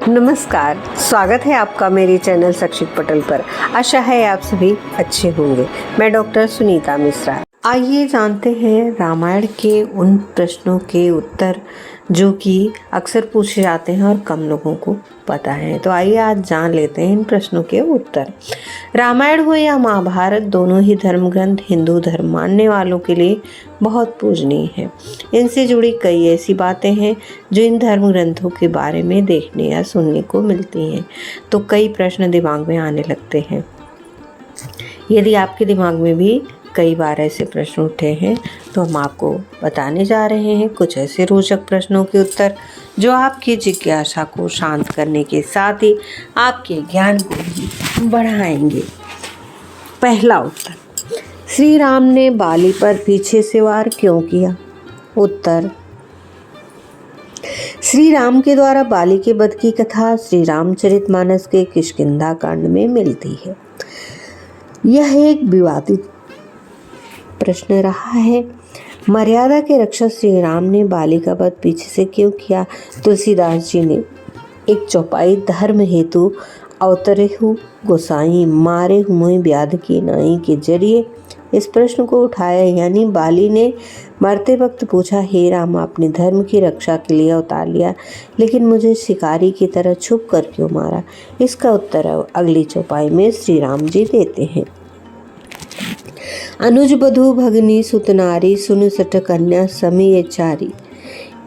नमस्कार, स्वागत है आपका मेरे चैनल शैक्षिक पटल पर। आशा है आप सभी अच्छे होंगे। मैं डॉक्टर सुनीता मिश्रा। आइए जानते हैं रामायण के उन प्रश्नों के उत्तर जो कि अक्सर पूछे जाते हैं और कम लोगों को पता है। तो आइए आज जान लेते हैं इन प्रश्नों के उत्तर। रामायण हो या महाभारत, दोनों ही धर्म ग्रंथ हिंदू धर्म मानने वालों के लिए बहुत पूजनीय है। इनसे जुड़ी कई ऐसी बातें हैं जो इन धर्म ग्रंथों के बारे में देखने या सुनने को मिलती हैं, तो कई प्रश्न दिमाग में आने लगते हैं। यदि आपके दिमाग में भी कई बार ऐसे प्रश्न उठे हैं तो हम आपको बताने जा रहे हैं कुछ ऐसे रोचक प्रश्नों के उत्तर जो आपकी जिज्ञासा को शांत करने के साथ ही आपके ज्ञान को भी बढ़ाएंगे। पहला उत्तर, श्री राम ने बाली पर पीछे से वार क्यों किया? उत्तर, श्री राम के द्वारा बाली के वध की कथा श्री रामचरितमानस के किष्किंधा कांड में मिलती है। यह एक विवादित प्रश्न रहा है। मर्यादा के रक्षक श्री राम ने बाली का वध पीछे से क्यों किया? तुलसीदास जी ने एक चौपाई धर्म हेतु अवतरेहु गोसाई मारे हुए व्याध की नाई के जरिए इस प्रश्न को उठाया। यानी बाली ने मरते वक्त पूछा, हे राम, आपने धर्म की रक्षा के लिए अवतार लिया, लेकिन मुझे शिकारी की तरह छुप कर क्यों मारा? इसका उत्तर अगली चौपाई में श्री राम जी देते हैं। अनुज बधू भगनी सुतनारी सुन सठ कन्या समी चारी,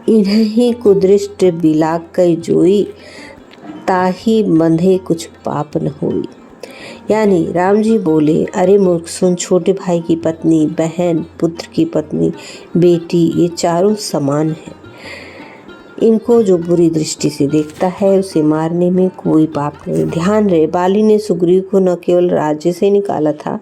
इन्हीं कुदृष्ट बिलाक कई जोई, ताही बंधे कुछ पाप न होई। यानी राम जी बोले, अरे मूर्ख सुन, छोटे भाई की पत्नी, बहन, पुत्र की पत्नी, बेटी, ये चारों समान हैं। इनको जो बुरी दृष्टि से देखता है उसे मारने में कोई पाप नहीं। ध्यान रहे, बाली ने सुग्रीव को न केवल राज्य से निकाला था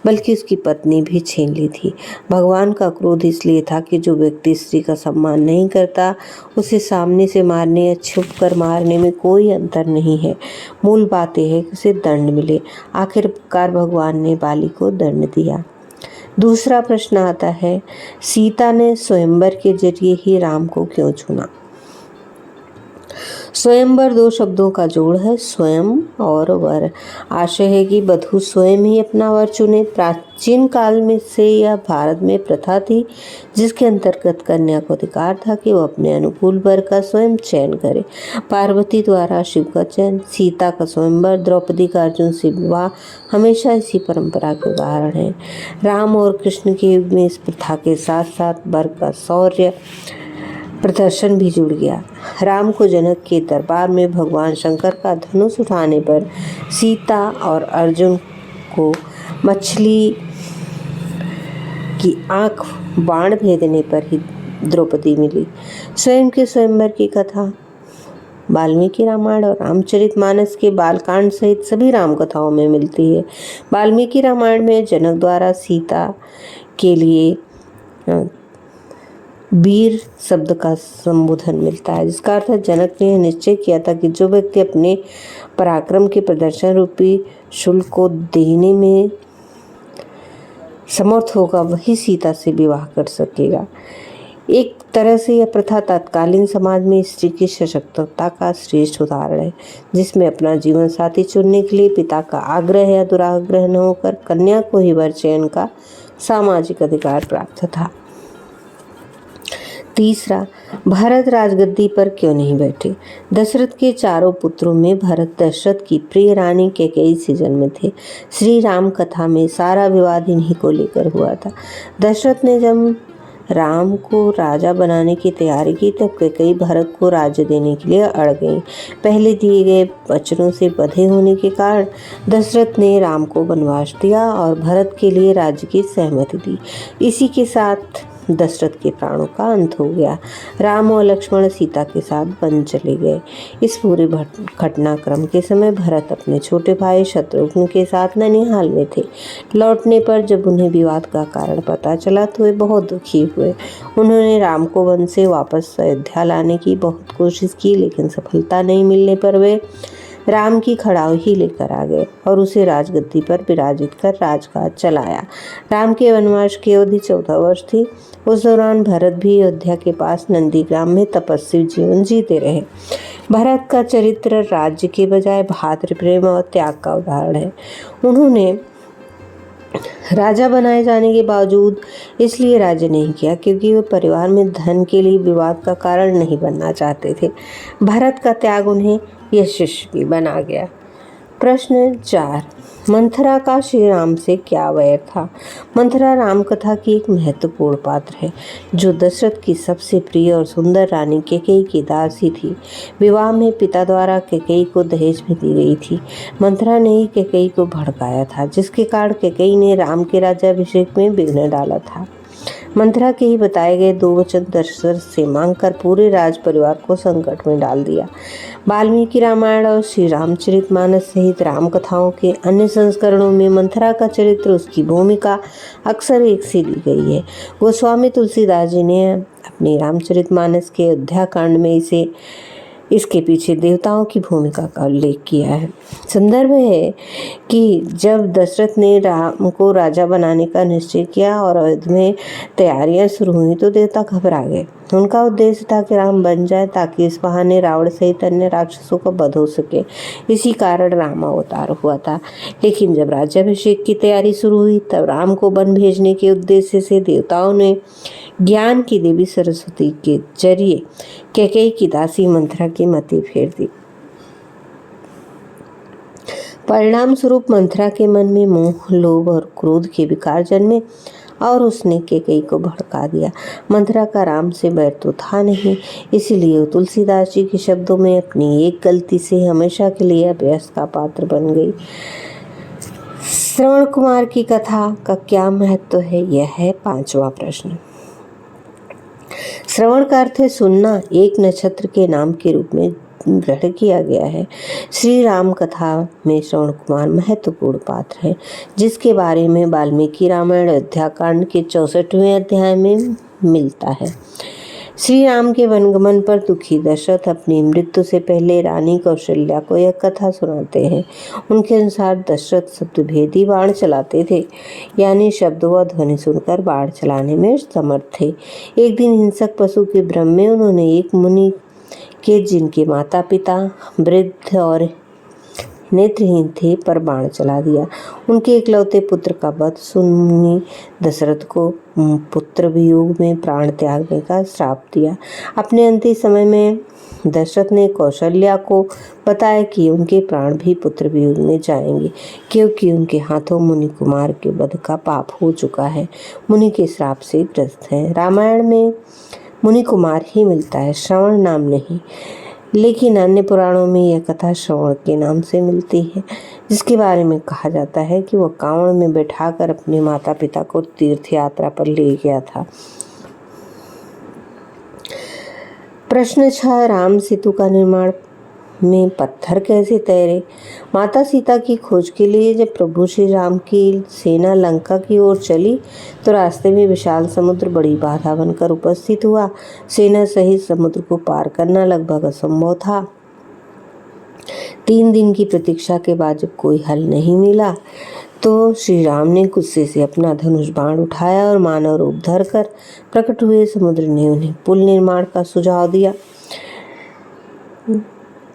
बल्कि उसकी पत्नी भी छीन ली थी। भगवान का क्रोध इसलिए था कि जो व्यक्ति स्त्री का सम्मान नहीं करता उसे सामने से मारने या छुप कर मारने में कोई अंतर नहीं है। मूल बात यह है कि उसे दंड मिले। आखिरकार भगवान ने बाली को दंड दिया। दूसरा प्रश्न आता है, सीता ने स्वयंवर के जरिए ही राम को क्यों चुना? स्वयंवर दो शब्दों का जोड़ है, स्वयं और वर। आशय है कि वधू स्वयं ही अपना वर चुने। प्राचीन काल में से यह भारत में प्रथा थी जिसके अंतर्गत कन्या को अधिकार था कि वो अपने अनुकूल वर का स्वयं चयन करे। पार्वती द्वारा शिव का चयन, सीता का स्वयंवर, द्रौपदी का अर्जुन से विवाह हमेशा इसी परंपरा के उदाहरण है। राम और कृष्ण के युग में इस प्रथा के साथ साथ वर का शौर्य प्रदर्शन भी जुड़ गया। राम को जनक के दरबार में भगवान शंकर का धनुष उठाने पर, सीता और अर्जुन को मछली की आंख बाण भेदने पर ही द्रौपदी मिली। स्वयं के स्वयंवर की कथा वाल्मीकि रामायण और रामचरितमानस के बालकांड सहित सभी राम कथाओं में मिलती है। वाल्मीकि रामायण में जनक द्वारा सीता के लिए वीर शब्द का संबोधन मिलता है, जिसका अर्थ है जनक ने यह निश्चय किया था कि जो व्यक्ति अपने पराक्रम के प्रदर्शन रूपी शुल्क को देने में समर्थ होगा वही सीता से विवाह कर सकेगा। एक तरह से यह प्रथा तत्कालीन समाज में स्त्री की सशक्तता का श्रेष्ठ उदाहरण है, जिसमें अपना जीवन साथी चुनने के लिए पिता का आग्रह या दुराग्रह न होकर कन्या को ही वर चयन का सामाजिक अधिकार प्राप्त था। तीसरा, भरत राजगद्दी पर क्यों नहीं बैठे? दशरथ के चारों पुत्रों में भरत दशरथ की प्रिय रानी कैकेयी से जन्मे थे। श्री राम कथा में सारा विवाद इन्हीं को लेकर हुआ था। दशरथ ने जब राम को राजा बनाने की तैयारी की तब कैकेयी भरत को राज्य देने के लिए अड़ गई। पहले दिए गए वचनों से बंधे होने के कारण दशरथ ने राम को वनवास दिया और भरत के लिए राज्य की सहमति दी। इसी के साथ दशरथ के प्राणों का अंत हो गया। राम और लक्ष्मण सीता के साथ वन चले गए। इस पूरे घटनाक्रम के समय भरत अपने छोटे भाई शत्रुघ्न के साथ ननिहाल में थे। लौटने पर जब उन्हें विवाद का कारण पता चला तो वे बहुत दुखी हुए। उन्होंने राम को वन से वापस अयोध्या लाने की बहुत कोशिश की, लेकिन सफलता नहीं मिलने पर वे राम की खड़ाऊ ही लेकर आ गए और उसे राजगद्दी पर विराजित कर राजकाज चलाया। राम के वनवास की अवधि 14 वर्ष थी। उस दौरान भरत भी अयोध्या के पास नंदीग्राम में तपस्वी जीवन जीते रहे। भरत का चरित्र राज्य के बजाय भातृ प्रेम और त्याग का उदाहरण है। उन्होंने राजा बनाए जाने के बावजूद इसलिए राज्य नहीं किया क्योंकि वे परिवार में धन के लिए विवाद का कारण नहीं बनना चाहते थे। भरत का त्याग उन्हें यशस्वी बना गया। प्रश्न 4, मंथरा का श्री राम से क्या वैर था? मंथरा राम कथा की एक महत्वपूर्ण पात्र है, जो दशरथ की सबसे प्रिय और सुंदर रानी कैकेयी की दासी थी। विवाह में पिता द्वारा कैकेयी को दहेज में दी गई थी। मंथरा ने ही कैकेयी को भड़काया था, जिसके कारण कैकेयी ने राम के राज्याभिषेक में विघ्न डाला था। मंथरा के ही बताए गए 2 वचन दशरथ से मांगकर पूरे राज परिवार को संकट में डाल दिया। वाल्मीकि रामायण और श्री रामचरितमानस सहित राम कथाओं के अन्य संस्करणों में मंथरा का चरित्र, उसकी भूमिका अक्सर एक सी ली गई है। गोस्वामी तुलसीदास जी ने अपने रामचरितमानस के अयोध्या कांड में इसके पीछे देवताओं की भूमिका का उल्लेख किया है। संदर्भ है कि जब दशरथ ने राम को राजा बनाने का निश्चय किया और अयोध्या में तैयारियां शुरू हुई तो देवता घबरा गए। उनका उद्देश्य था कि राम बन जाए ताकि इस बहाने रावण सहित अन्य राक्षसों का वध हो सके। इसी कारण राम अवतार हुआ था। लेकिन जब राज्याभिषेक की तैयारी शुरू हुई तब राम को वन भेजने के उद्देश्य से देवताओं ने ज्ञान की देवी सरस्वती के जरिए कैकेयी की दासी मंथरा की मति फेर दी। परिणाम स्वरूप मंथरा के मन में मोह, लोभ और क्रोध के विकार जन्मे और उसने कैकेयी को भड़का दिया। मंथरा का राम से बैर तो था नहीं, इसीलिए वो तुलसीदास जी के शब्दों में अपनी एक गलती से हमेशा के लिए अभ्यास का पात्र बन गई। श्रवण कुमार की कथा का क्या महत्व है, यह है 5वां प्रश्न। श्रवण का अर्थ है सुनना, एक नक्षत्र के नाम के रूप में ग्रहण किया गया है। श्री राम कथा में श्रवण कुमार महत्वपूर्ण पात्र है, जिसके बारे में वाल्मीकि रामायण अयोध्या कांड के 64वें अध्याय में मिलता है। श्री राम के वनगमन पर दुखी दशरथ अपनी मृत्यु से पहले रानी कौशल्या को यह कथा सुनाते हैं। उनके अनुसार दशरथ शब्दभेदी बाण चलाते थे, यानी शब्द व ध्वनि सुनकर बाण चलाने में समर्थ थे। एक दिन हिंसक पशु के भ्रम में उन्होंने एक मुनि के, जिनके माता पिता वृद्ध और नेत्रहीन थे, पर बाण चला दिया। उनके इकलौते पुत्र का वध सुन मुनि दशरथ को पुत्र वियोग में प्राण त्यागने का श्राप दिया। अपने अंतिम समय में दशरथ ने कौशल्या को बताया कि उनके प्राण भी पुत्र वियोग में जाएंगे, क्योंकि उनके हाथों मुनि कुमार के वध का पाप हो चुका है। मुनि के श्राप से ग्रस्त है। रामायण में मुनि कुमार ही मिलता है, श्रवण नाम नहीं। लेकिन अन्य पुराणों में यह कथा श्रवण के नाम से मिलती है, जिसके बारे में कहा जाता है कि वह कांवड़ में बैठाकर अपने माता पिता को तीर्थ यात्रा पर ले गया था। प्रश्न 6, राम सेतु का निर्माण में पत्थर कैसे तैरे? माता सीता की खोज के लिए जब प्रभु श्री राम की सेना लंका की ओर चली तो रास्ते में विशाल समुद्र बड़ी बाधा बनकर उपस्थित हुआ। सेना सहित समुद्र को पार करना लगभग असंभव था। 3 दिन की प्रतीक्षा के बाद जब कोई हल नहीं मिला तो श्री राम ने गुस्से से अपना धनुष बाण उठाया और मानव रूप धरकर प्रकट हुए। समुद्र ने उन्हें पुल निर्माण का सुझाव दिया।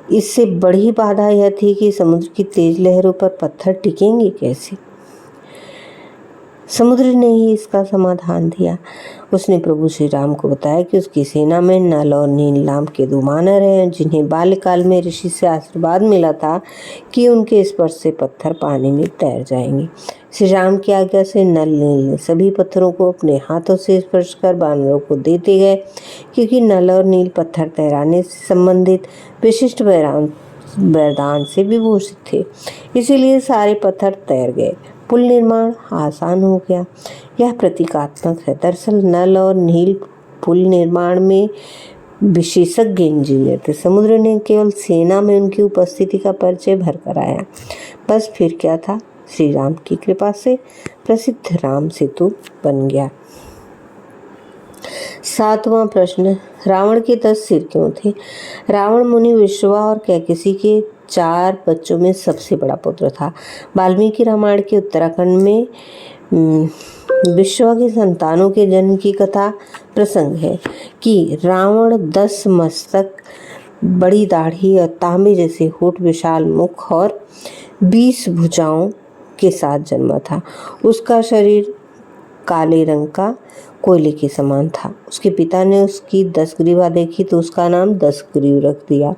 इससे बड़ी बाधा यह थी कि समुद्र की तेज लहरों पर पत्थर टिकेंगे कैसे। समुद्र ने ही इसका समाधान दिया। उसने प्रभु श्री राम को बताया कि उसकी सेना में नल और नील नाम के 2 वानर हैं, जिन्हें बाल्यकाल में ऋषि से आशीर्वाद मिला था कि उनके स्पर्श से पत्थर पानी में तैर जाएंगे। श्री राम की आज्ञा से नल नील ने सभी पत्थरों को अपने हाथों से स्पर्श कर वानरों को देते गए, क्योंकि नल और नील पत्थर तैराने से संबंधित विशिष्ट वरदान से विभूषित थे। इसीलिए सारे पत्थर तैर गए। पुल निर्माण आसान हो गया। यह प्रतीकात्मक है। दरअसल नल और नील पुल निर्माण में विशेषज्ञ इंजीनियर थे। समुद्र ने केवल सेना में उनकी उपस्थिति का परिचय भर कर आया। बस फिर क्या था, श्री राम की कृपा से प्रसिद्ध राम सेतु बन गया। 7वां प्रश्न, रावण के 10 सिर क्यों थे? रावण मुनि विश्रवा और कैकसी के 4 बच्चों में सबसे बड़ा पुत्र था। वाल्मीकि रामायण के उत्तराखंड में विश्रवा की संतानों के जन्म की कथा प्रसंग है कि रावण 10 मस्तक बड़ी दाढ़ी और तांबे जैसे होठ, विशाल मुख और 20 भुजाओं के साथ जन्मा था। उसका शरीर काले रंग का कोयले के समान था। उसके पिता ने उसकी 10 ग्रीवा देखी तो उसका नाम 10 ग्रीव रख दिया।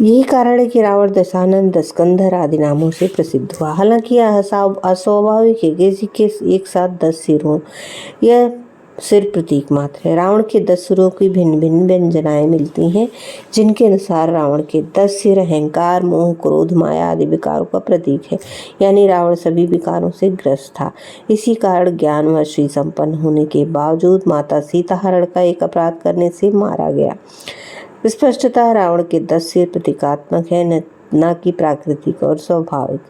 यही कारण है कि रावण दशानन, दशकंधर आदि नामों से प्रसिद्ध हुआ। हालांकि यह अस्वाभाविक है किसी के एक साथ 10 सिर हों। यह सिर प्रतीक मात्र है। रावण के 10 सिरों की भिन्न भिन्न व्यंजनाएं मिलती हैं, जिनके अनुसार रावण के 10 सिर अहंकार, मोह, क्रोध, माया आदि विकारों का प्रतीक है। यानी रावण सभी विकारों से ग्रस्त था। इसी कारण ज्ञान व श्री संपन्न होने के बावजूद माता सीता हरण का एक अपराध करने से मारा गया। स्पष्टतः रावण के 10 सिर प्रतीकात्मक है, न कि प्राकृतिक और स्वाभाविक।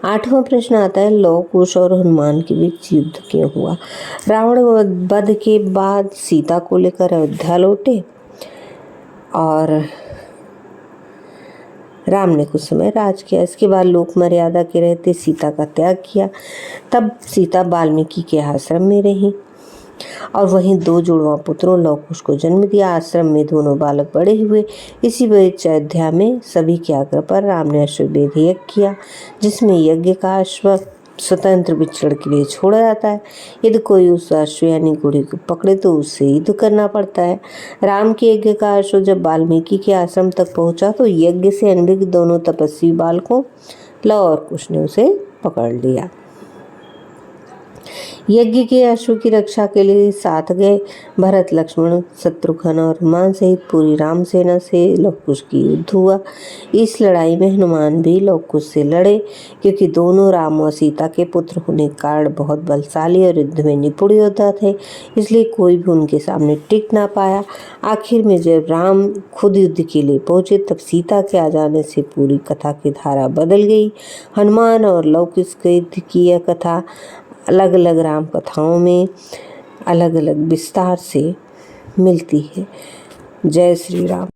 8वां प्रश्न आता है, लौह कुश और हनुमान के बीच युद्ध क्यों हुआ? रावण वध के बाद सीता को लेकर अयोध्या लौटे और राम ने कुछ समय राज किया। इसके बाद लोक मर्यादा के रहते सीता का त्याग किया। तब सीता वाल्मीकि के आश्रम में रही और वहीं 2 जुड़वा पुत्रों लौह कुश को जन्म दिया। आश्रम में दोनों बालक बड़े हुए। इसी बीच अयोध्या में सभी के आग्रह पर राम ने अश्वमेध यज्ञ किया, जिसमें यज्ञ का अश्व स्वतंत्र विचरण के लिए छोड़ा जाता है। यदि कोई उस अश्व यानी घोड़े को पकड़े तो उससे युद्ध करना पड़ता है। राम के यज्ञ का अश्व जब वाल्मीकि के आश्रम तक पहुंचा तो यज्ञ से अनभिज्ञ दोनों तपस्वी बालकों लौह और कुश ने उसे पकड़ लिया। यज्ञ के अश्व की रक्षा के लिए साथ गए भरत, लक्ष्मण, शत्रुघ्न और हनुमान सहित पूरी राम सेना से लौह कुश की युद्ध हुआ। इस लड़ाई में हनुमान भी लौह कुश से लड़े, क्योंकि दोनों राम और सीता के पुत्र होने के कारण बहुत बलशाली और युद्ध में निपुण योद्धा थे, इसलिए कोई भी उनके सामने टिक ना पाया। आखिर में जब राम खुद युद्ध के लिए पहुंचे तब सीता के आ जाने से पूरी कथा की धारा बदल गई। हनुमान और लौह कुश के युद्ध की यह कथा अलग अलग राम कथाओं में अलग अलग विस्तार से मिलती है। जय श्री राम।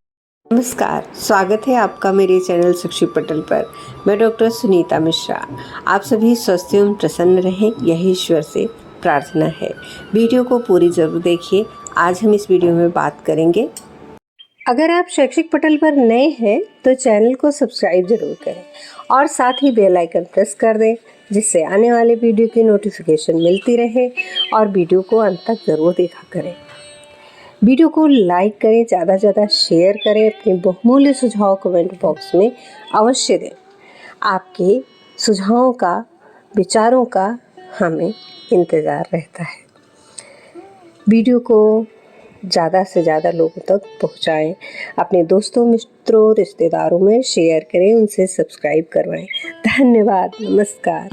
नमस्कार, स्वागत है आपका मेरे चैनल साक्षी पटल पर। मैं डॉक्टर सुनीता मिश्रा। आप सभी स्वस्थ एवं प्रसन्न रहें, यही ईश्वर से प्रार्थना है। वीडियो को पूरी जरूर देखिए। आज हम इस वीडियो में बात करेंगे, अगर आप शैक्षिक पटल पर नए हैं तो चैनल को सब्सक्राइब जरूर करें और साथ ही बेल आइकन प्रेस कर दें, जिससे आने वाले वीडियो की नोटिफिकेशन मिलती रहे। और वीडियो को अंत तक ज़रूर देखा करें। वीडियो को लाइक करें, ज़्यादा से ज़्यादा शेयर करें। अपने बहुमूल्य सुझाव कमेंट बॉक्स में अवश्य दें। आपके सुझावों का, विचारों का हमें इंतज़ार रहता है। वीडियो को ज़्यादा से ज़्यादा लोगों तक पहुँचाएं। अपने दोस्तों, मित्रों, रिश्तेदारों में शेयर करें, उनसे सब्सक्राइब करवाएं। धन्यवाद। नमस्कार।